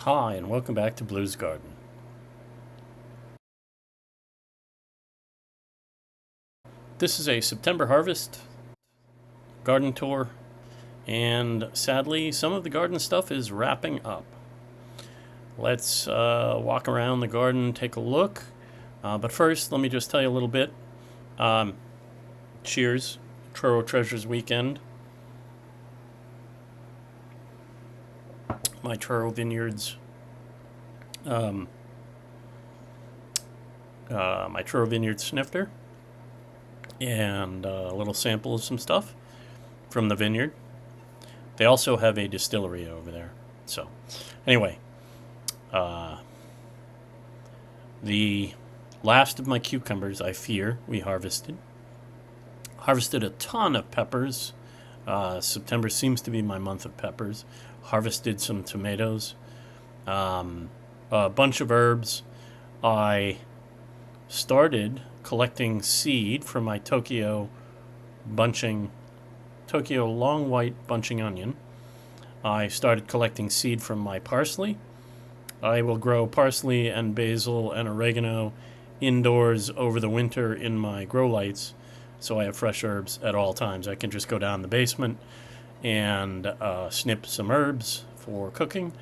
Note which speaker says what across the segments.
Speaker 1: Hi, and welcome back to Blue's Garden. This is a September harvest garden tour, and sadly, some of the garden stuff is wrapping up. Let's walk around the garden, take a look. But first, let me just tell you a little bit. Um, cheers, Truro Treasures weekend. My Truro Vineyards. My Truro Vineyard snifter, and a little sample of some stuff from the vineyard. They also have a distillery over there. So, anyway, the last of my cucumbers, I fear, we harvested. Harvested a ton of peppers. September seems to be my month of peppers. Harvested some tomatoes, a bunch of herbs. I started collecting seed from my Tokyo long white bunching onion. I started collecting seed from my parsley. I will grow parsley and basil and oregano indoors over the winter in my grow lights, so I have fresh herbs at all times. I can just go down the basement and snip some herbs for cooking,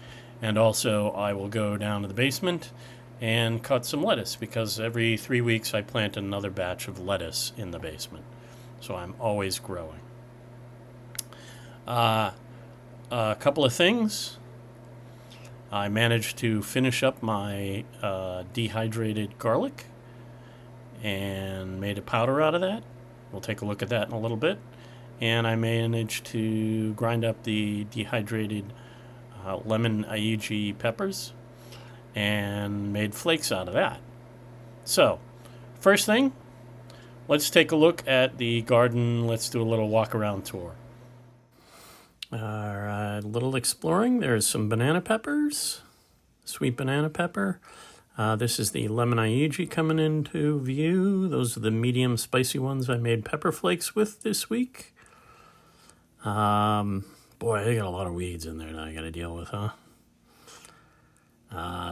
Speaker 1: and also I will go down to the basement and cut some lettuce, because every 3 weeks I plant another batch of lettuce in the basement, so I'm always growing. A couple of things. I managed to finish up my dehydrated garlic and made a powder out of that. We'll take a look at that in a little bit. And I managed to grind up the dehydrated Lemon Aji peppers and made flakes out of that. So, first thing, let's take a look at the garden. Let's do a little walk around tour. All right, a little exploring. There's some banana peppers, sweet banana pepper. This is the Lemon Aji coming into view. Those are the medium spicy ones I made pepper flakes with this week. Boy, they got a lot of weeds in there that I got to deal with, huh?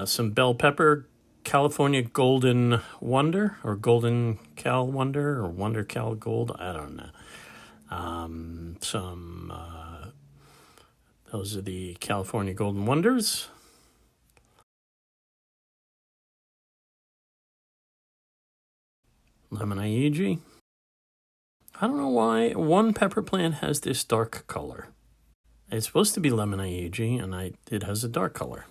Speaker 1: Some bell pepper, California Golden Wonder, or Golden Cal Wonder, or Wonder Cal Gold, I don't know. Those are the California Golden Wonders. Lemon Aji. I don't know why one pepper plant has this dark color. It's supposed to be Lemon Aji, and it has a dark color.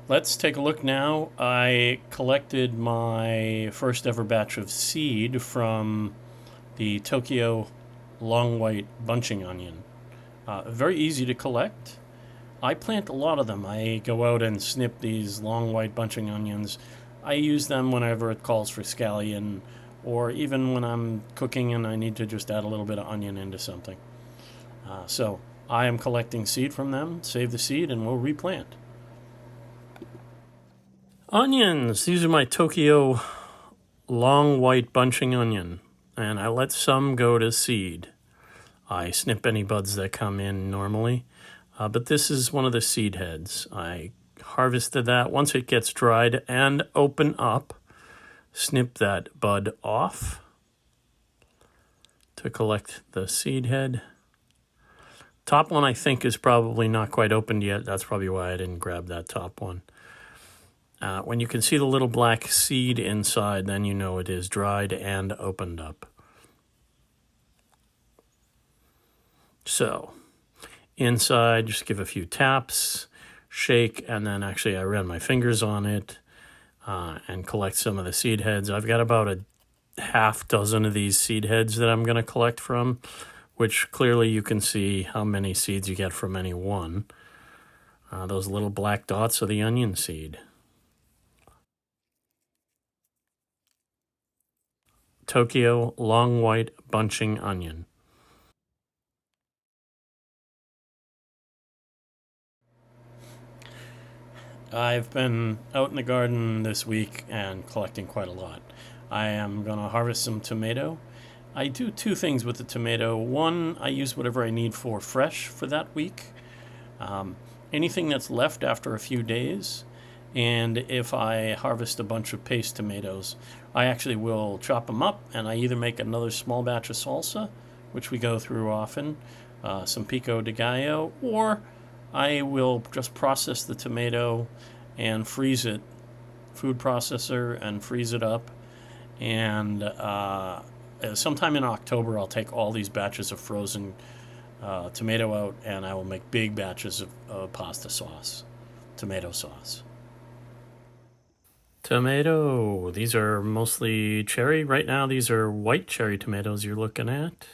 Speaker 1: Let's take a look now. I collected my first ever batch of seed from the Tokyo long white bunching onion. Very easy to collect. I plant a lot of them. I go out and snip these long white bunching onions. I use them whenever it calls for scallion, or even when I'm cooking and I need to just add a little bit of onion into something. So I am collecting seed from them, save the seed, and we'll replant. Onions. These are my Tokyo long white bunching onion, and I let some go to seed. I snip any buds that come in normally, but this is one of the seed heads. I harvested that. Once it gets dried and open up, snip that bud off to collect the seed head. Top one I think is probably not quite opened yet. That's probably why I didn't grab that top one. When you can see the little black seed inside, then you know it is dried and opened up. So, inside, just give a few taps, shake, and then actually I ran my fingers on it and collect some of the seed heads. I've got about a half dozen of these seed heads that I'm going to collect from, which clearly you can see how many seeds you get from any one. Those little black dots are the onion seed. Tokyo long white bunching onion. I've been out in the garden this week and collecting quite a lot. I am going to harvest some tomato. I do two things with the tomato. One, I use whatever I need for fresh for that week. Anything that's left after a few days, and if I harvest a bunch of paste tomatoes, I actually will chop them up and I either make another small batch of salsa, which we go through often, some pico de gallo, or I will just process the tomato and freeze it, food processor, and freeze it up. And sometime in October, I'll take all these batches of frozen tomato out, and I will make big batches of pasta sauce, tomato sauce. Tomato. These are mostly cherry. Right now, these are white cherry tomatoes you're looking at.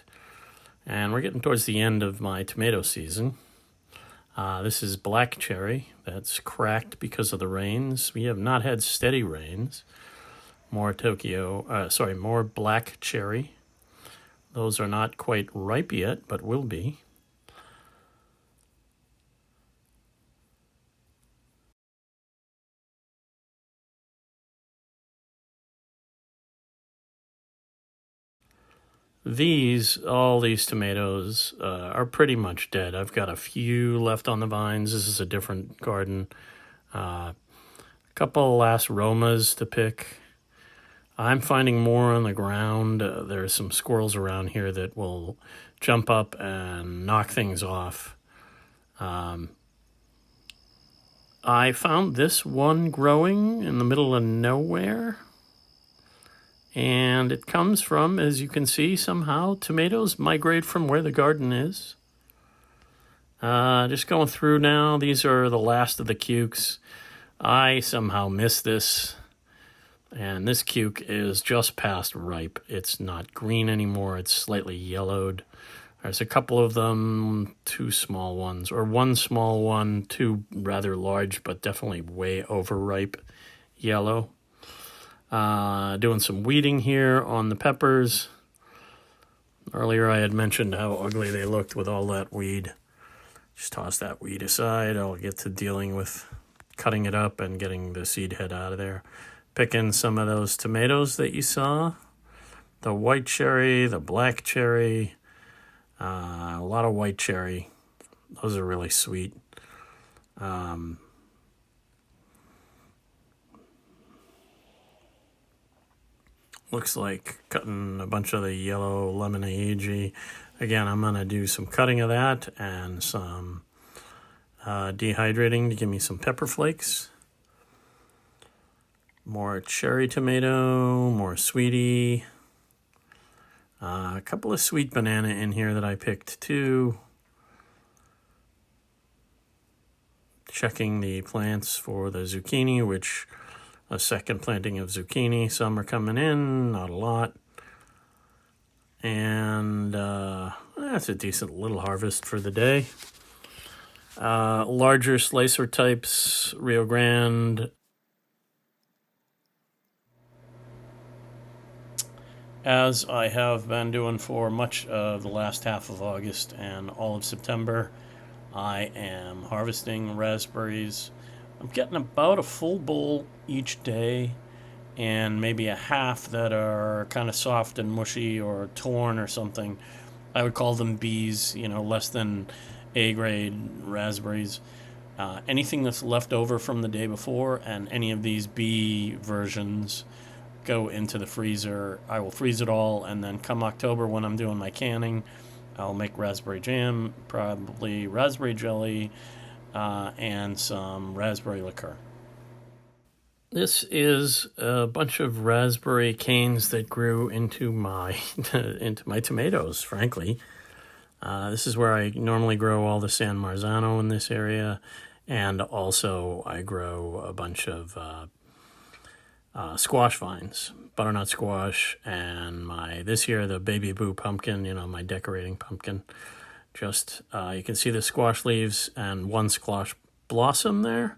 Speaker 1: And we're getting towards the end of my tomato season. This is black cherry. That's cracked because of the rains. We have not had steady rains. More black cherry. Those are not quite ripe yet, but will be. All these tomatoes are pretty much dead. I've got a few left on the vines. This is a different garden. A couple last Romas to pick. I'm finding more on the ground. There's some squirrels around here that will jump up and knock things off. I found this one growing in the middle of nowhere. And it comes from, as you can see, somehow tomatoes migrate from where the garden is. Just going through now. These are the last of the cukes. I somehow missed this. And this cuke is just past ripe. It's not green anymore. It's slightly yellowed. There's a couple of them, two small ones, or one small one, two rather large, but definitely way overripe yellow. Doing some weeding here on the peppers. Earlier I had mentioned how ugly they looked with all that weed. Just toss that weed aside. I'll get to dealing with cutting it up and getting the seed head out of there. Picking some of those tomatoes that you saw. The white cherry, the black cherry, a lot of white cherry. Those are really sweet. Looks like cutting a bunch of the yellow Lemon Aji. Again, I'm going to do some cutting of that and some dehydrating to give me some pepper flakes. More cherry tomato, more sweetie. A couple of sweet banana in here that I picked too. Checking the plants for the zucchini, which a second planting of zucchini. Some are coming in, not a lot. And that's a decent little harvest for the day. Larger slicer types, Rio Grande. As I have been doing for much of the last half of August and all of September, I am harvesting raspberries. I'm getting about a full bowl each day and maybe a half that are kind of soft and mushy or torn or something. I would call them Bs, less than A grade raspberries. Anything that's left over from the day before and any of these B versions go into the freezer. I will freeze it all, and then come October when I'm doing my canning, I'll make raspberry jam, probably raspberry jelly, and some raspberry liqueur. This is a bunch of raspberry canes that grew into my tomatoes, frankly. This is where I normally grow all the San Marzano in this area, and also I grow a bunch of squash vines, butternut squash, and this year the baby boo pumpkin, my decorating pumpkin. Just you can see the squash leaves and one squash blossom there.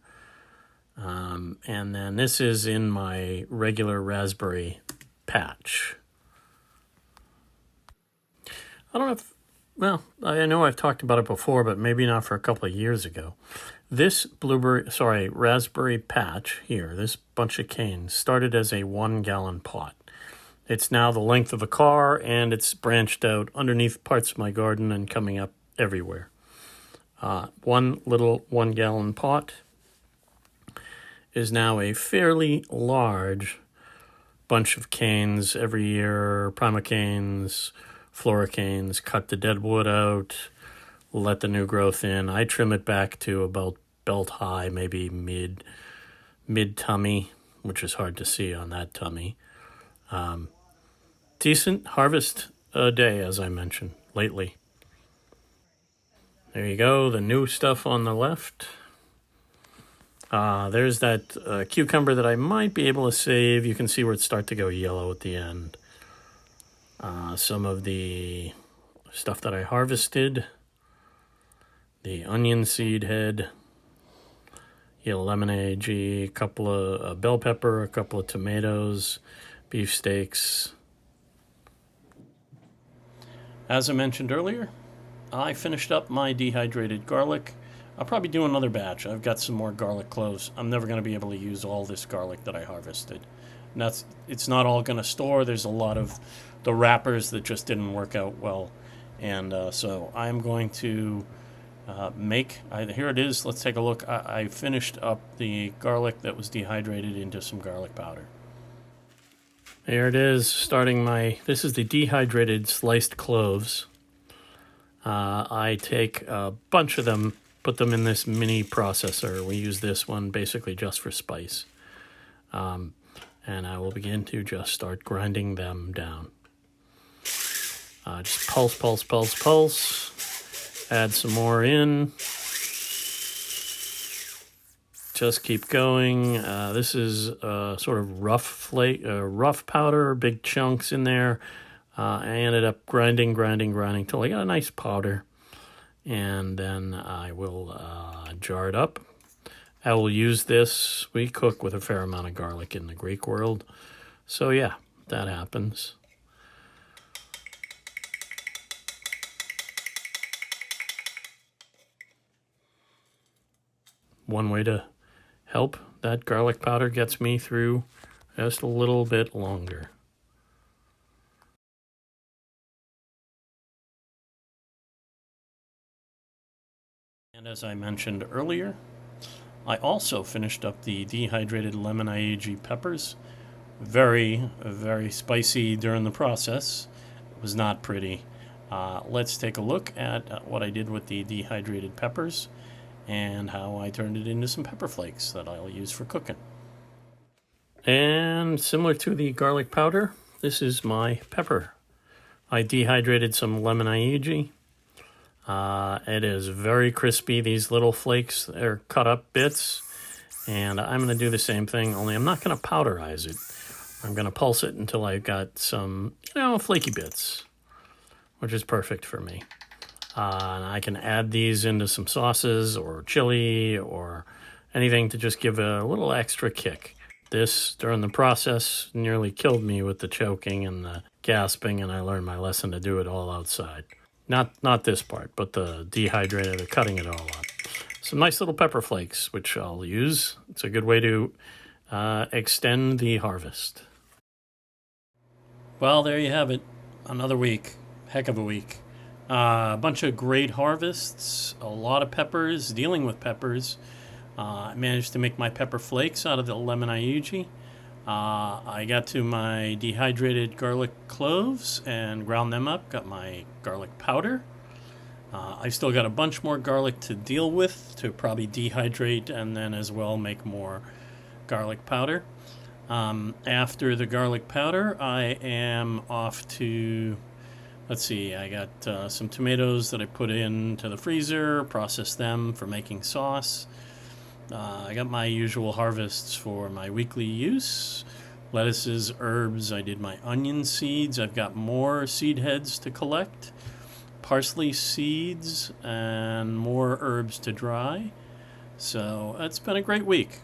Speaker 1: And then this is in my regular raspberry patch. I know I've talked about it before, but maybe not for a couple of years ago. This raspberry patch here, this bunch of canes, started as a 1-gallon pot. It's now the length of a car, and it's branched out underneath parts of my garden and coming up everywhere. One little 1-gallon pot is now a fairly large bunch of canes every year, primocanes, floricanes, cut the dead wood out, let the new growth in. I trim it back to about belt high, maybe mid tummy, which is hard to see on that tummy. Decent harvest a day, as I mentioned, lately. There you go, the new stuff on the left. There's that cucumber that I might be able to save. You can see where it starts to go yellow at the end. Some of the stuff that I harvested. The onion seed head. Lemon Aji, a couple of bell pepper, a couple of tomatoes, beef steaks. As I mentioned earlier, I finished up my dehydrated garlic. I'll probably do another batch. I've got some more garlic cloves. I'm never going to be able to use all this garlic that I harvested. And it's not all going to store. There's a lot of the wrappers that just didn't work out well. And so I'm going to here it is. Let's take a look. I finished up the garlic that was dehydrated into some garlic powder. There it is, this is the dehydrated sliced cloves. I take a bunch of them, put them in this mini processor. We use this one basically just for spice. And I will begin to just start grinding them down. Just pulse, pulse, pulse, pulse. Add some more in. Just keep going. This is sort of rough powder, big chunks in there. I ended up grinding till I got a nice powder. And then I will jar it up. I will use this. We cook with a fair amount of garlic in the Greek world. So yeah, that happens. One way to help that garlic powder gets me through just a little bit longer. And as I mentioned earlier, I also finished up the dehydrated Lemon Aji peppers. Very, very spicy during the process. It was not pretty. Let's take a look at what I did with the dehydrated peppers and how I turned it into some pepper flakes that I'll use for cooking. And similar to the garlic powder, this is my pepper. I dehydrated some Lemon Aji. It is very crispy. These little flakes are cut up bits. And I'm going to do the same thing, only I'm not going to powderize it. I'm going to pulse it until I've got some, flaky bits, which is perfect for me. And I can add these into some sauces or chili or anything to just give a little extra kick. This, during the process, nearly killed me with the choking and the gasping, and I learned my lesson to do it all outside. Not this part, but the dehydrated, the cutting it all up. Some nice little pepper flakes, which I'll use. It's a good way to extend the harvest. Well, there you have it. Another week. Heck of a week. A bunch of great harvests, a lot of peppers, dealing with peppers. I managed to make my pepper flakes out of the Lemon Aji. I got to my dehydrated garlic cloves and ground them up, got my garlic powder. I've still got a bunch more garlic to deal with to probably dehydrate and then as well make more garlic powder. After the garlic powder, I am off to... Let's see, I got some tomatoes that I put into the freezer, processed them for making sauce. I got my usual harvests for my weekly use. Lettuces, herbs, I did my onion seeds. I've got more seed heads to collect. Parsley seeds and more herbs to dry. So it's been a great week,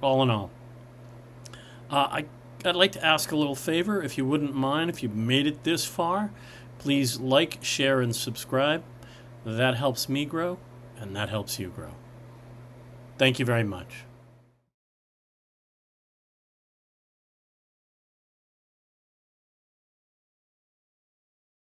Speaker 1: all in all. I'd like to ask a little favor, if you wouldn't mind, if you've made it this far. Please like, share, and subscribe. That helps me grow, and that helps you grow. Thank you very much.